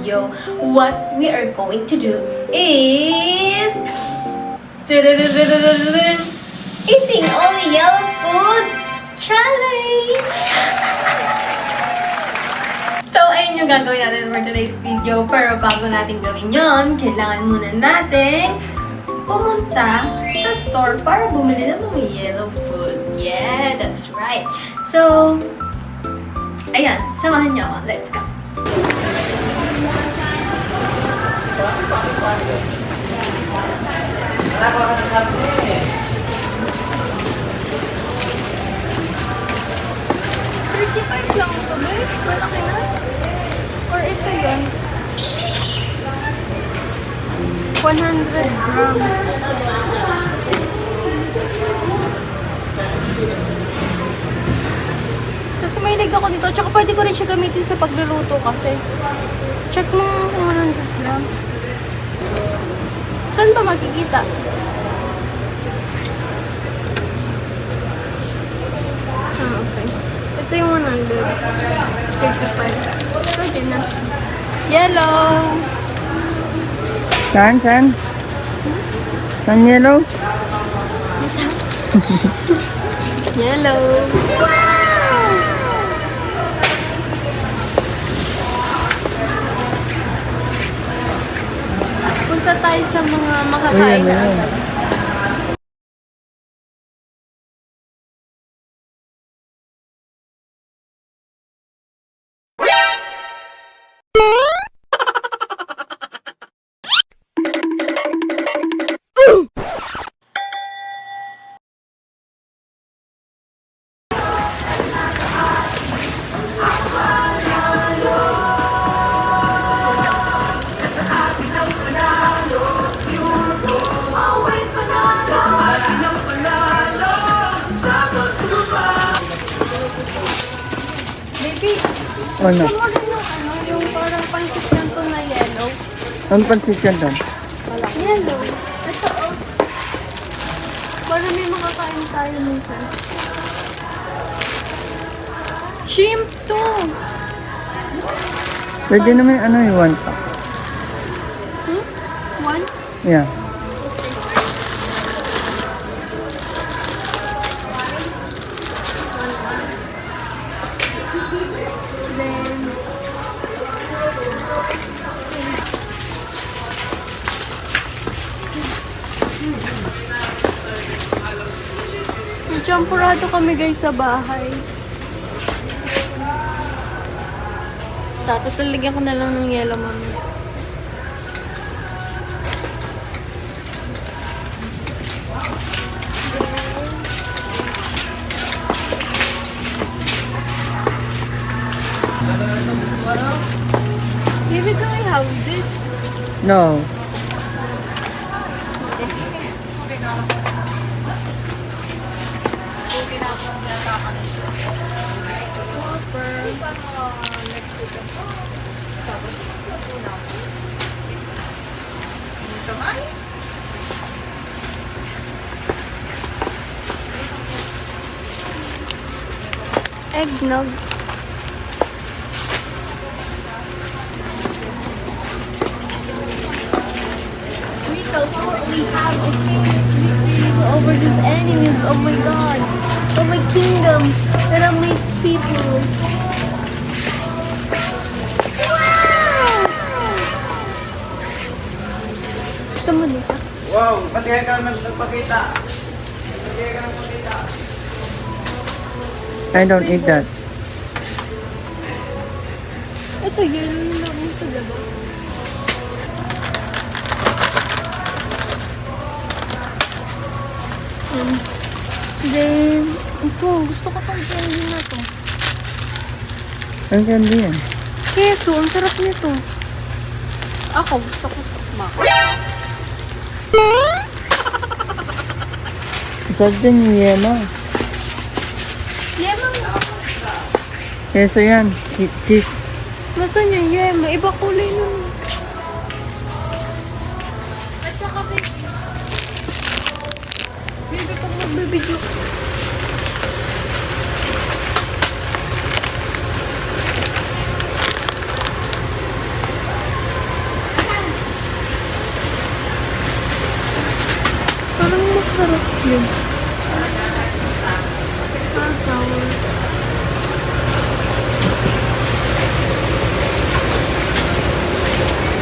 video, what we are going to do is eating only yellow food challenge. So, ayun yung gagawin natin for today's video. Pero bago natin gawin yon, kailangan muna natin pumunta sa store para bumili ng mga yellow food. Yeah, that's right. So, ayan, samahan niyo ako. Let's go. $35 lang ito, guys. Malaki na. Or ito yun. 100 grams. Kasi may leg ako dito. Tsaka pwede ko rin siya gamitin sa pagluluto kasi. Check mo kung 100 grams. Saan ba makikita? Okay. Ito yung 100. 35. Pwede na. Yellow! Saan? Saan yellow? Yellow! Wow! Punta tayo sa mga makakain na agad. Baby, Ano? gusto mo rin yung parang pansit lang to na yellow? Ang pansit yan doon? Yellow. Ito, oh. Para may makakain tayo minsan. Shrimp to. Pwede naman yung one pack. One? Yeah. Then, champurado kami guys sa bahay. Tapos lalagyan ko na lang ng yellow mamaya. Baby, do I have this? No. Eggnog. We have a famous victory over these enemies. Oh my god. Oh my kingdom. That are my people. Wow! Gusto mo dito? Wow, patigay ka naman nagpakita. Patigay ka naman pakita. I don't eat that. Ito, yellow lang ito, diba? Then, ito, gusto ko tong candy na to. Ang candy yan. Keso, ang sarap nito. Ako, gusto ko ito. Sarap din yung yellow. Yema. Keso yan. Cheese. Nasaan yung yema? Iba kulay nun. At saka, baby, pag magbibigyo. Sarap yun. Sour.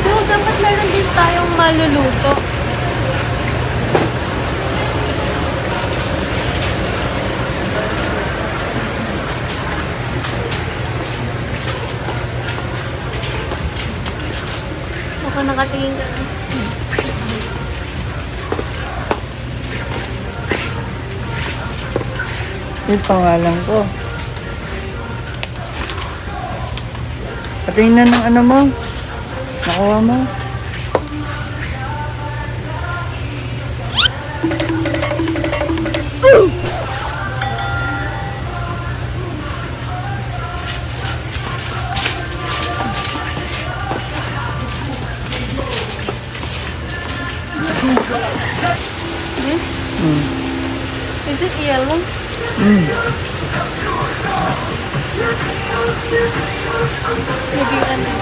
So, dapat meron din tayong maluluto. Baka nakatingin ka na. Yung pangalan ko. Patingin na ng ano mo. Nakuha mo. This? Mm. Is it yellow? Mm. Maybe ano.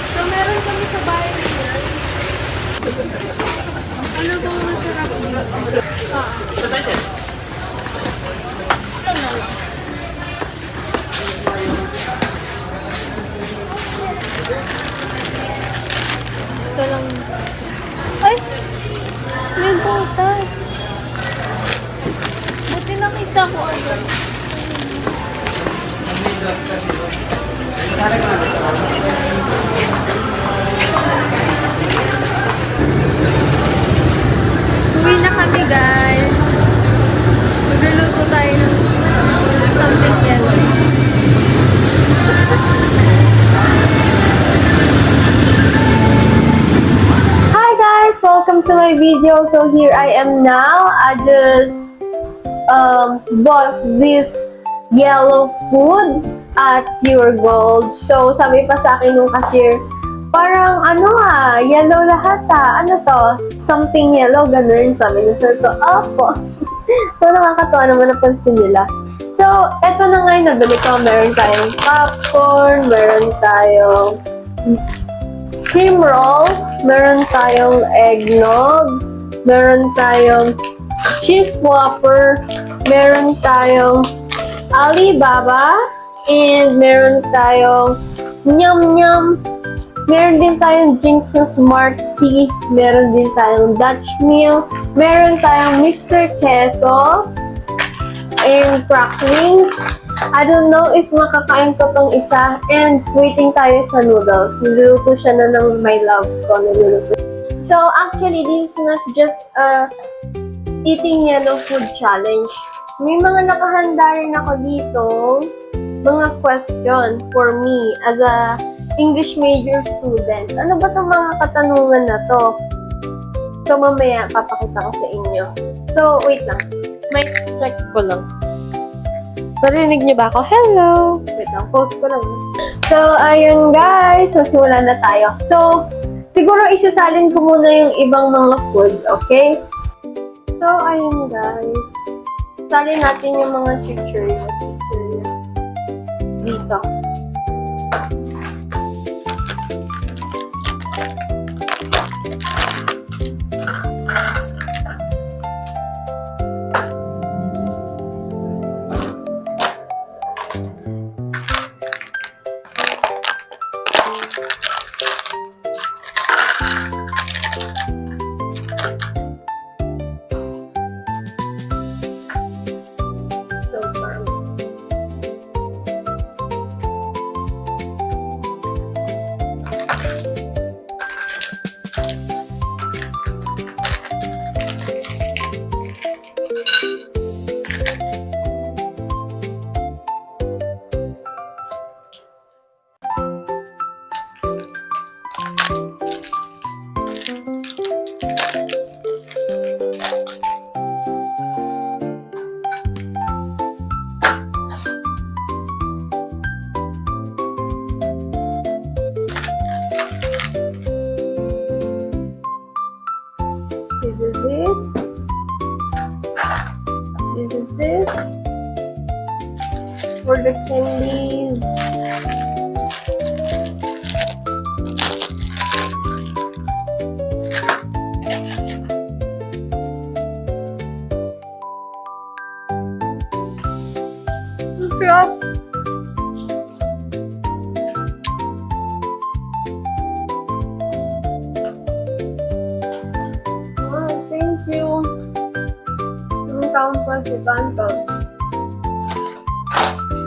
So, meron kami sa bahay niya. Ano bang masarap dito? Ito na lang. Ito lang. Ay! May butas. Buti nakita ko agad. Uwi na kami, guys. Magluluto tayo ng something yellow. Hi guys! Welcome to my video. So here I am now. I just bought this yellow food at Pure Gold. So sabi pa sa akin nung cashier, parang yellow lahat Ano to? Something yellow, ganun. Sabi nung sir ko, po. So nakakatawa naman napansin nila. So eto na nga yung nabili ko. Meron tayong popcorn, meron tayong cream roll, meron tayong eggnog, meron tayong cheese whopper, meron tayong Alibaba, and meron tayong Nyam Nyam. Meron din tayong drinks na Smart Sea, meron din tayong Dutch Mill, meron tayong Mr. Queso, and cracklings. I don't know if makakain ko tong isa, and waiting tayo sa noodles. Niluluto siya na ng my love ko. Niluluto. So, actually, this is not just a eating yellow food challenge. May mga nakahanda rin ako dito, mga question for me as a English major student. Ano ba itong mga katanungan na to? So, mamaya papakita ko sa inyo. So, wait lang. Mic check ko lang. Marinig niyo ba ako? Hello! Wait lang, post ko lang. So, ayun guys, masimulan na tayo. So, siguro isasalin ko muna yung ibang mga food, okay? So, ayun guys. Salin natin yung mga chichirya. Dito. This is it. This is it. For the candies. Bangkok.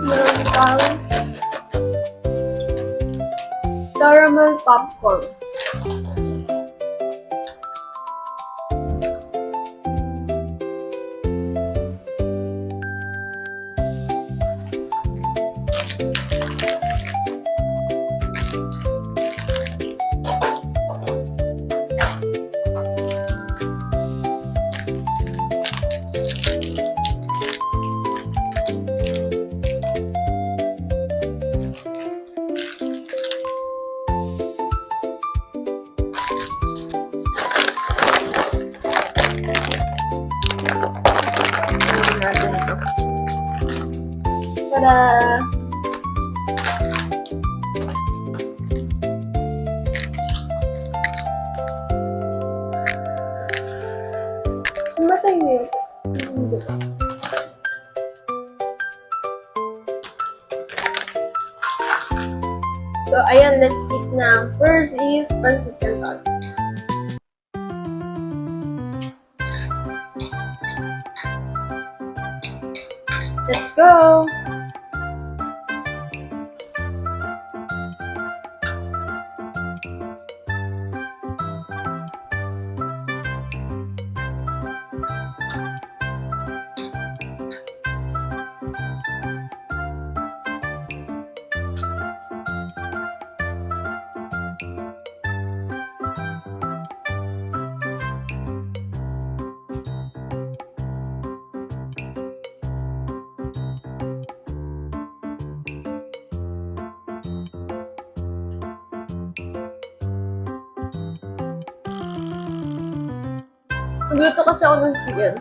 Meron pang caramel popcorn. Tingnan natin ito. Tada! Matay niyo ito. Hindi. So, ayan, let's eat na. First is pancit canton. Let's go! Nagluto kasi ako ng chicken.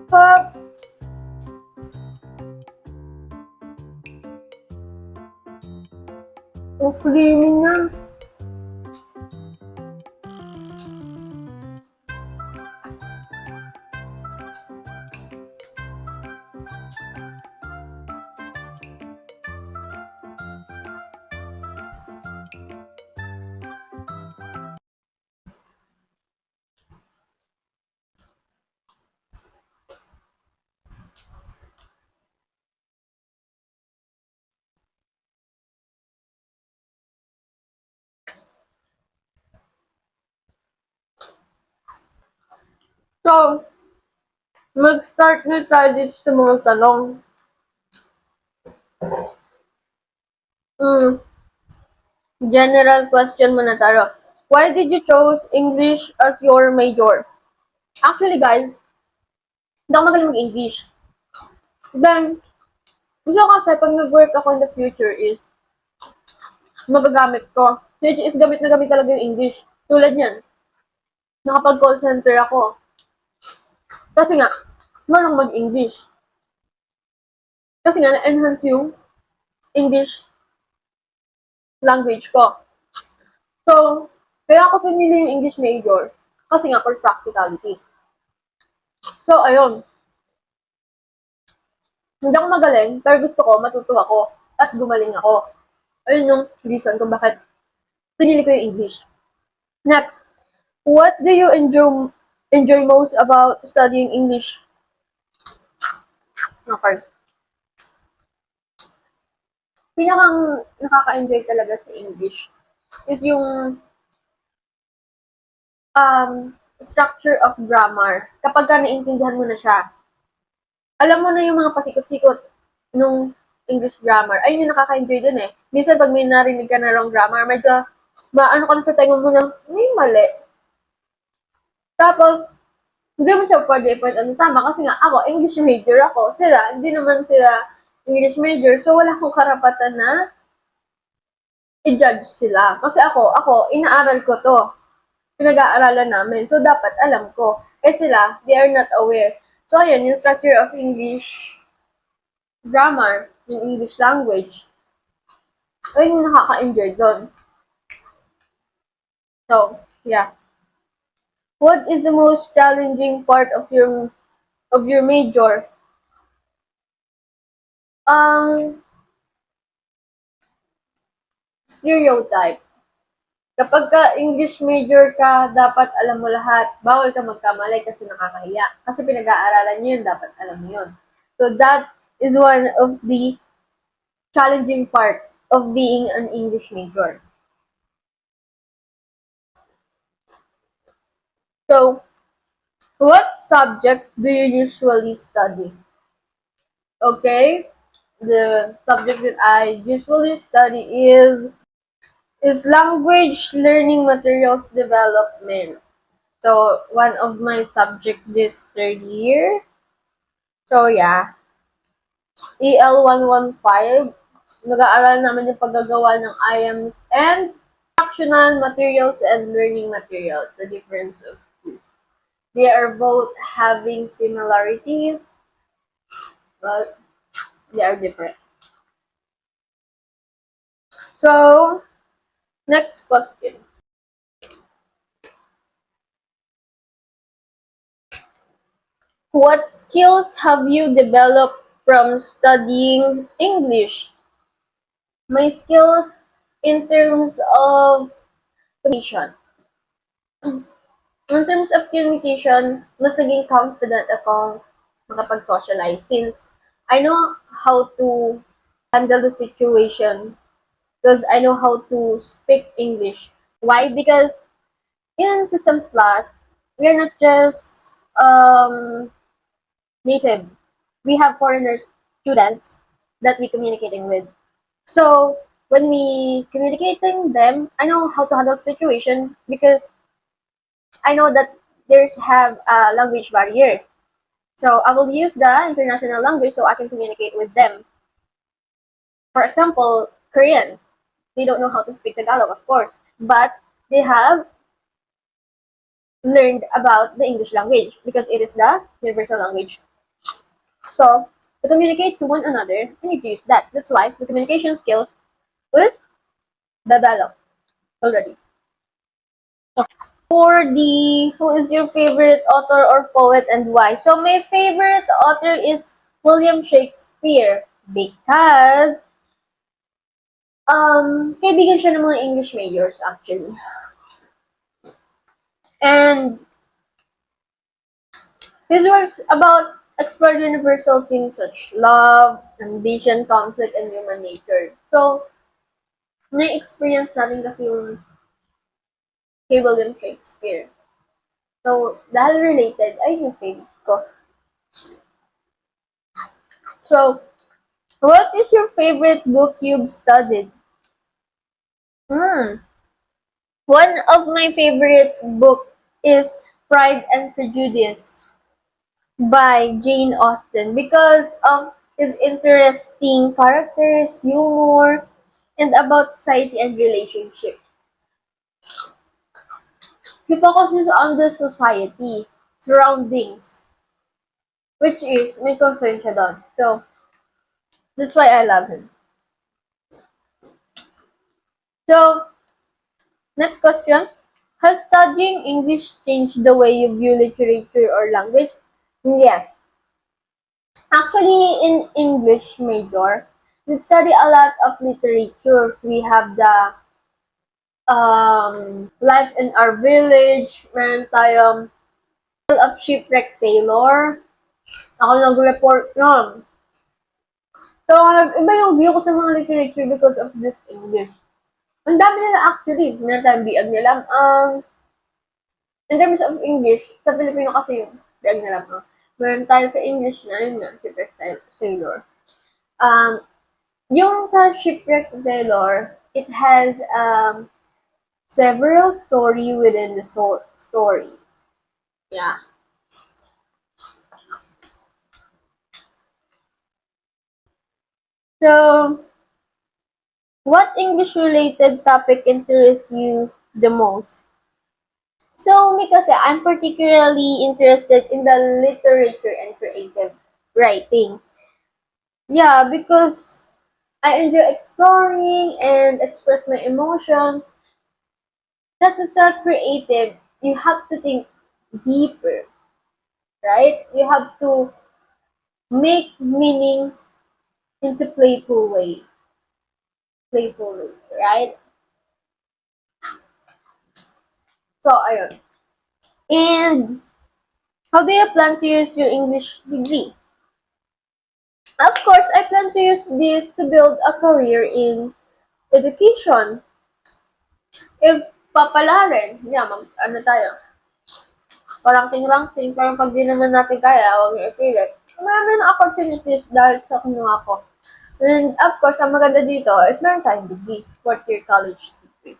Pop. Oh, creamy na. So, mag-start na tayo dito sa mga tanong. General question muna tayo. Why did you choose English as your major? Actually, guys, hindi ako magaling mag-English. Then, gusto ko kasi pag nag-work ako in the future is magagamit ko. Which is gamit na gamit talaga yung English. Tulad yan. Nakapag-call center ako. Kasi nga, marunong mag-English. Kasi nga, na-enhance yung English language ko. So, kaya ako pinili yung English major. Kasi nga, for practicality. So, ayun. Hindi ako magaling, pero gusto ko, matuto ako, at gumaling ako. Ayun yung reason kung bakit pinili ko yung English. Next, what do you enjoy most about studying English? Okay. Pinakang nakaka-enjoy talaga sa English is yung structure of grammar. Kapag ka naiintindihan mo na siya, alam mo na yung mga pasikot-sikot nung English grammar. Ayun yung nakaka-enjoy din eh. Minsan pag may narinig ka na wrong grammar, medyo maano ka na sa tenga mo na, may mali. Tapos, hindi mo siya pwede i-point ano tama kasi nga ako, English major ako. Sila, hindi naman sila English major. So, wala akong karapatan na i-judge sila. Kasi ako, inaaral ko to. Pinag-aaralan namin. So, dapat alam ko. Eh sila, they are not aware. So, ayun, yung structure of English grammar, yung English language, ayun yung nakaka-enjoy doon. So, yeah. What is the most challenging part of your major? Stereotype. Kapag ka English major ka, dapat alam mo lahat. Bawal ka magkamali kasi nakakahiya. Kasi pinag-aaralan nyo yun, dapat alam mo yun. So that is one of the challenging part of being an English major. So, what subjects do you usually study? Okay, the subject that I usually study is language learning materials development. So, one of my subject this third year. So, yeah. EL115. Nag-aaral naman yung paggagawa ng IAMS and instructional materials and learning materials. The difference of two. They are both having similarities, but they are different. So, next question. What skills have you developed from studying English? My skills in terms of communication. In terms of communication, mas naging confident akong makapag-socialize since I know how to handle the situation because I know how to speak English. Why? Because in Systems Plus, we are not just native. We have foreigner students that we communicating with. So when we communicating them, I know how to handle the situation because I know that there's have a language barrier. So I will use the international language so I can communicate with them. For example, Korean. They don't know how to speak Tagalog, of course, but they have learned about the English language because it is the universal language. So to communicate to one another, I need to use that. That's why the communication skills was developed already. Who is your favorite author or poet and why? So my favorite author is William Shakespeare because kaibigan siya ng mga English majors actually. And his works about explore universal themes such love, ambition, conflict, and human nature. So, na-experience natin kasi yung kay William Shakespeare. So, dahil related, ay yung favorite ko. So, what is your favorite book you've studied? Hmm. One of my favorite book is Pride and Prejudice by Jane Austen because of his interesting characters, humor, and about society and relationships. He focuses on the society, surroundings, which is may concern siya doon. So, that's why I love him. So, next question. Has studying English changed the way you view literature or language? Yes. Actually, in English major, we study a lot of literature. We have the Life in Our Village, meron tayong Tale of Shipwrecked Sailor. Ako nag-report nun. So, iba yung view ko sa mga literature because of this English. Ang dami nila actually. Meron tayong biag nila. In terms of English, sa Filipino kasi yung biag nila. Meron tayo sa English na yun nga, Shipwrecked Sailor. Yung sa Shipwrecked Sailor, it has several story within the stories. Yeah. So, what English-related topic interests you the most? So, me kasi, I'm particularly interested in the literature and creative writing. Yeah, because I enjoy exploring and express my emotions. Just as a creative, you have to think deeper, right? You have to make meanings into playful way, right? So, ayun. And how do you plan to use your English degree? Of course, I plan to use this to build a career in education. If papalarin, yeah, ano tayo, ranking, pero pag di naman natin kaya, huwag yung ipilit. Marami na opportunities dahil sa kinuha ko. And of course, ang maganda dito is meron tayong degree, 4th-year college degree.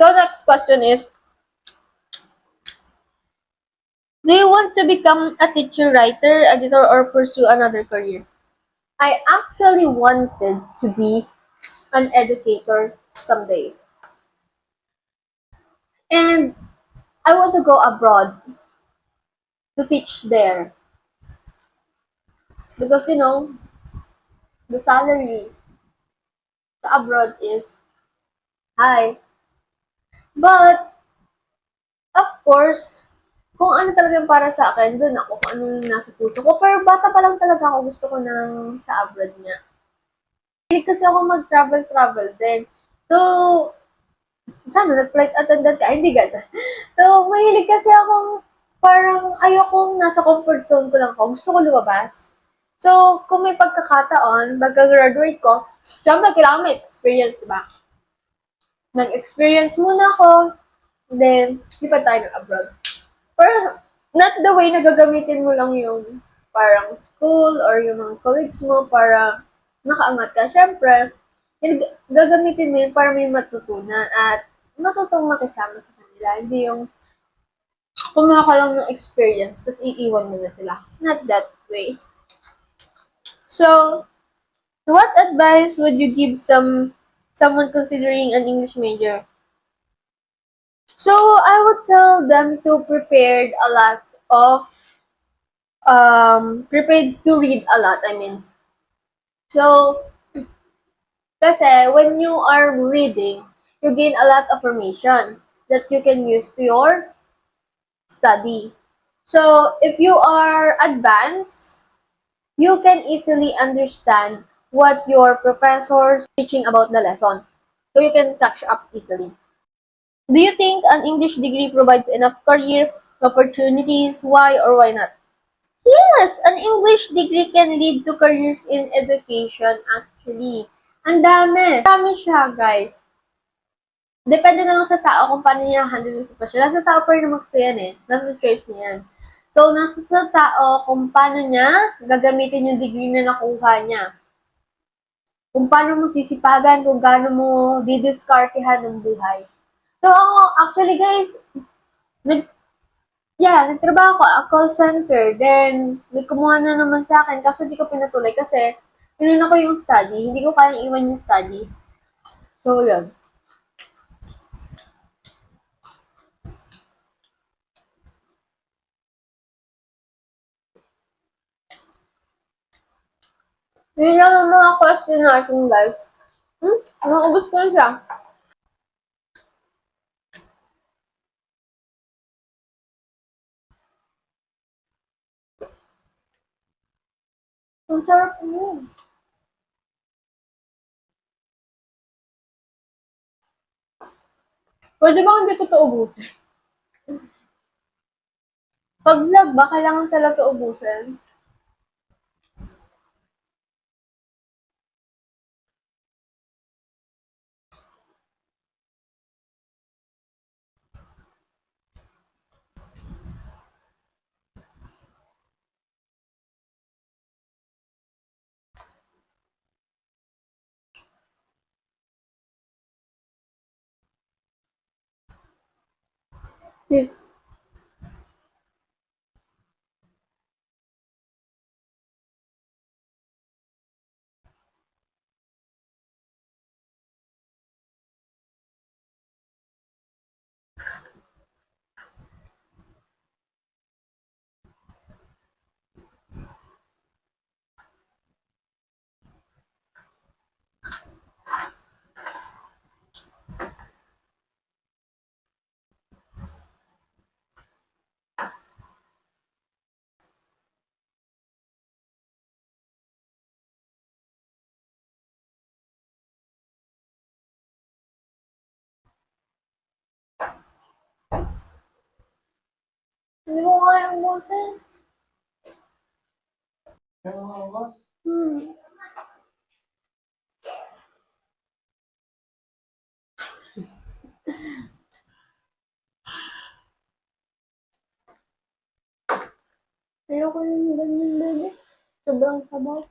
So next question is, do you want to become a teacher, writer, editor, or pursue another career? I actually wanted to be an educator someday. And I want to go abroad to teach there. Because, the salary sa abroad is high. But, of course, kung ano talaga yung para sa akin, dun ako, kung ano yung nasa puso ko. Pero bata pa lang talaga ako, gusto ko nang sa abroad niya. Hindi kasi ako mag-travel din. So, sana nag-flight attendant ka, hindi gano'n. So, mahilig kasi akong parang ayokong nasa comfort zone ko lang ako. Gusto ko lumabas. So, kung may pagkakataon, pagka-graduate ko, syempre kailangan may experience, diba? Nag-experience muna ako, then, lipat tayo ng abroad. Pero, not the way na gagamitin mo lang yung parang school or yung mga colleagues mo para makaangat ka. Syempre, gagamitin mo yun para may matutunan at matutong makisama sa kanila. Hindi yung kumuha ka lang ng experience, tapos iiwan mo na sila. Not that way. So, what advice would you give someone considering an English major? So, I would tell them to prepare a lot of, prepared to read a lot, I mean. So, kasi when you are reading, you gain a lot of information that you can use to your study. So, if you are advanced, you can easily understand what your professors teaching about the lesson. So, you can catch up easily. Do you think an English degree provides enough career opportunities? Why or why not? Yes, an English degree can lead to careers in education actually. Ang dami. Dami siya, guys. depende na lang sa tao kung paano niya handle yung sitwasyon. Nasa tao pa rin naman kasi yan eh. Nasa choice niya yan. So, nasa sa tao kung paano niya gagamitin yung degree na nakuha niya. Kung paano mo sisipagan, kung gaano mo didiskartehan ng buhay. So, ako, actually guys, nagtrabaho ko, call center. Then, may kumuha na naman sa akin. Kaso hindi ko pinatuloy kasi inuna ko yung study. Hindi ko kayang iwan yung study. So, yun. Yun lang ang mga question natin, guys. Naubos ko na siya. Ang sarap mo. Pwede ba hindi ko ito ubusin? Pag vlog ba, kailangan talaga ubusin? Sis. Hindi ko kaya ubusin. Ano nga, boss? Ayoko yung ganyan, baby. Sobrang sabaw.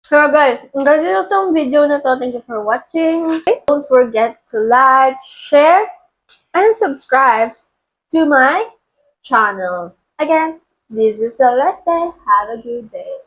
So guys, ang ganda na itong video na to. Thank you for watching. Don't forget to like, share, and subscribe to my channel. Again, this is Celeste. Have a good day.